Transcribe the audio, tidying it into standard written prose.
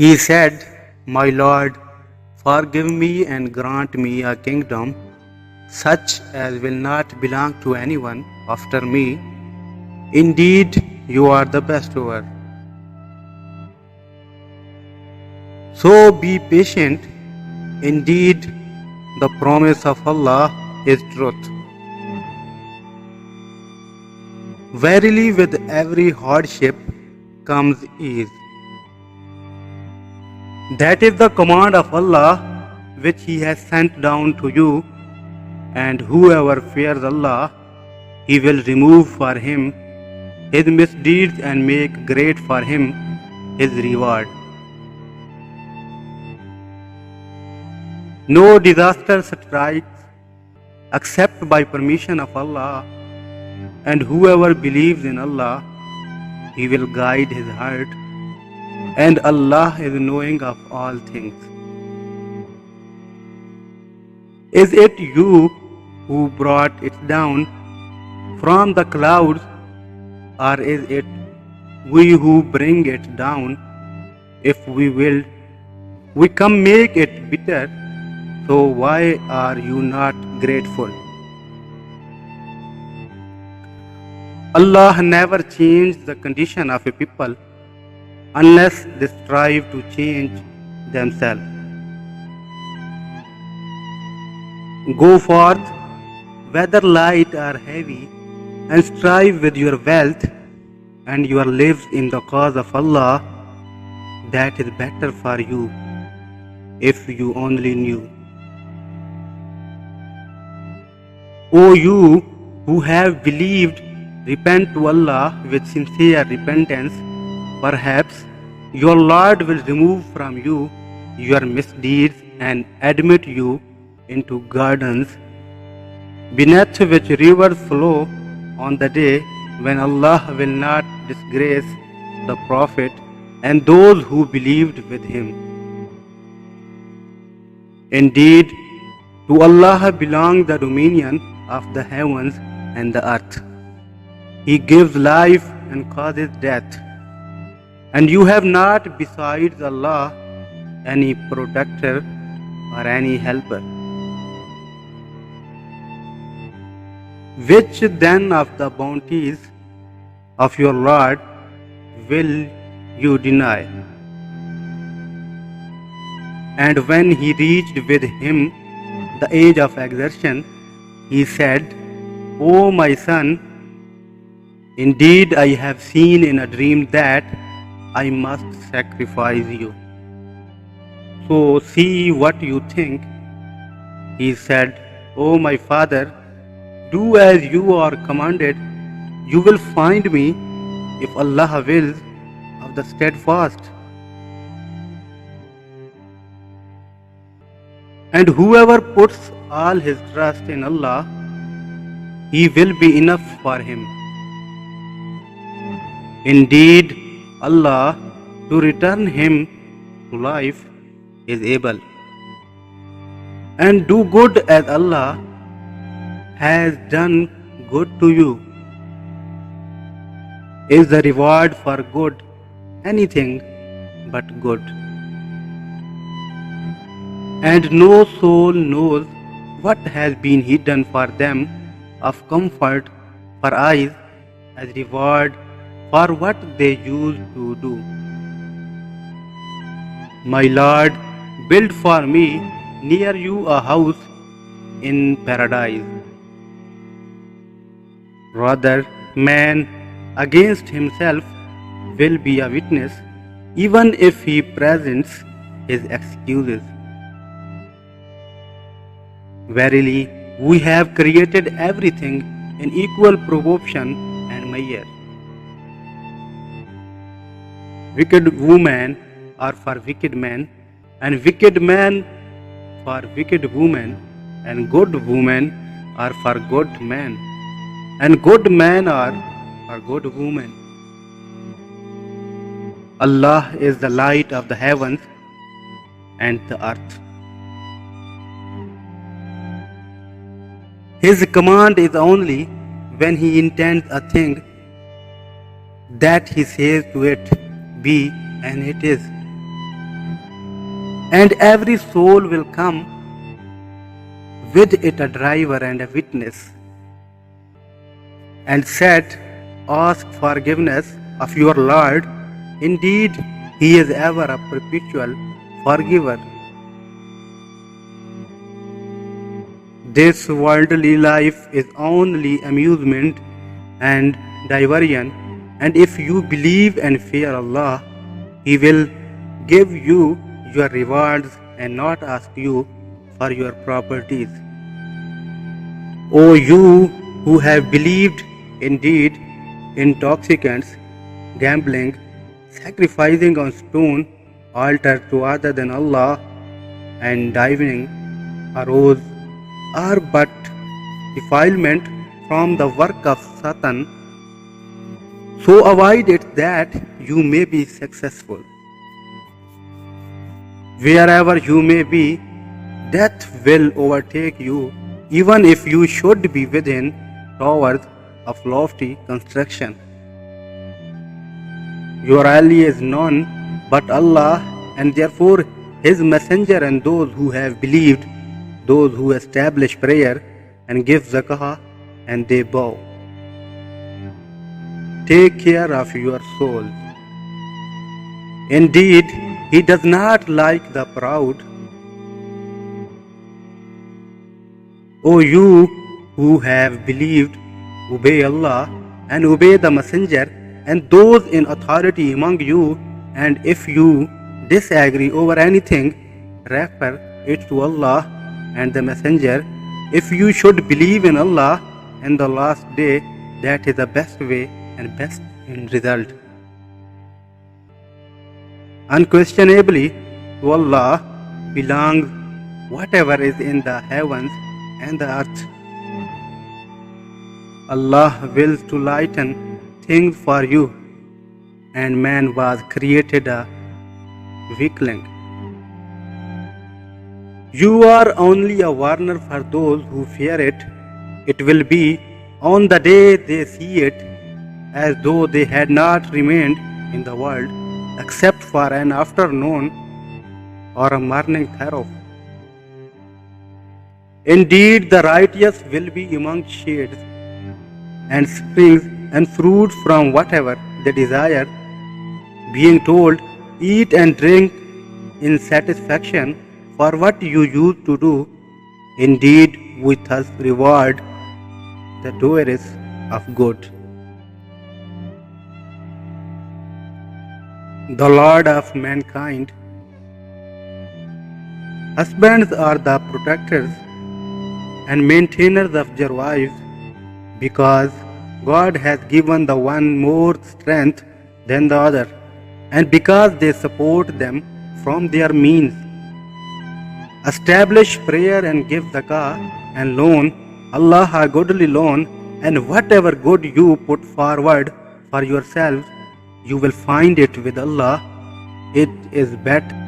He said, "My Lord, forgive me and grant me a kingdom such as will not belong to anyone after me. Indeed, you are the best over. So be patient. Indeed, the promise of Allah is truth. Verily, with every hardship comes ease. That is the command of Allah which He has sent down to you, and whoever fears Allah, He will remove for him his misdeeds and make great for him his reward. No disaster strikes except by permission of Allah, and whoever believes in Allah, He will guide his heart, and Allah is knowing of all things. Is it you who brought it down from the clouds, or is it we who bring it down? If we will, we can make it bitter, so why are you not grateful? Allah never changed the condition of a people unless they strive to change themselves. Go forth, whether light or heavy, and strive with your wealth and your lives in the cause of Allah. That is better for you, if you only knew. O you who have believed, repent to Allah with sincere repentance. Perhaps your Lord will remove from you your misdeeds and admit you into gardens, beneath which rivers flow on the day when Allah will not disgrace the Prophet and those who believed with him. Indeed, to Allah belongs the dominion of the heavens and the earth. He gives life and causes death, and you have not besides Allah any protector or any helper. Which then of the bounties of your Lord will you deny? And when he reached with him the age of exertion, he said, O my son, indeed I have seen in a dream that I must sacrifice you. So see what you think. He said, O my father, do as you are commanded. You will find me, if Allah wills, of the steadfast. And whoever puts all his trust in Allah, He will be enough for him. Indeed, Allah, to return him to life, is able. And do good as Allah has done good to you. Is the reward for good anything but good? And no soul knows what has been hidden for them of comfort for eyes as reward for what they used to do. My Lord, build for me near you a house in paradise. Rather, man against himself will be a witness, even if he presents his excuses. Verily, we have created everything in equal proportion and measure. Wicked women are for wicked men, and wicked men for wicked women, and good women are for good men, and good men are for good women. Allah is the light of the heavens and the earth. His command is only when He intends a thing that He says to it, be, and it is. and every soul will come with it a driver and a witness, and said, ask forgiveness of your Lord. Indeed, He is ever a perpetual forgiver. This worldly life is only amusement and diversion, and if you believe and fear Allah, He will give you your rewards and not ask you for your properties. O you who have believed, indeed, intoxicants, gambling, sacrificing on stone altar to other than Allah, and diving arrows are but defilement from the work of Satan. So avoid it that you may be successful. Wherever you may be, death will overtake you, even if you should be within towers of lofty construction. Your ally is none but Allah, and therefore His messenger and those who have believed, those who establish prayer and give zakah, and they bow. Take care of your souls. Indeed, He does not like the proud. O you who have believed, obey Allah and obey the messenger and those in authority among you, and if you disagree over anything, refer it to Allah and the messenger. If you should believe in Allah and the last day, that is the best way and best in result. Unquestionably, to Allah belongs whatever is in the heavens and the earth. Allah wills to lighten things for you, and man was created a weakling. You are only a warner for those who fear it. It will be on the day they see it as though they had not remained in the world except for an afternoon or a morning thereof. Indeed, the righteous will be among shades and springs and fruits from whatever they desire, being told, eat and drink in satisfaction for what you used to do. Indeed, we thus reward the doers of good. The Lord of mankind. Husbands are the protectors and maintainers of their wives, because God has given the one more strength than the other, and because they support them from their means. Establish prayer and give zakah and loan Allah a goodly loan, and whatever good you put forward for yourselves, you will find it with Allah. It is better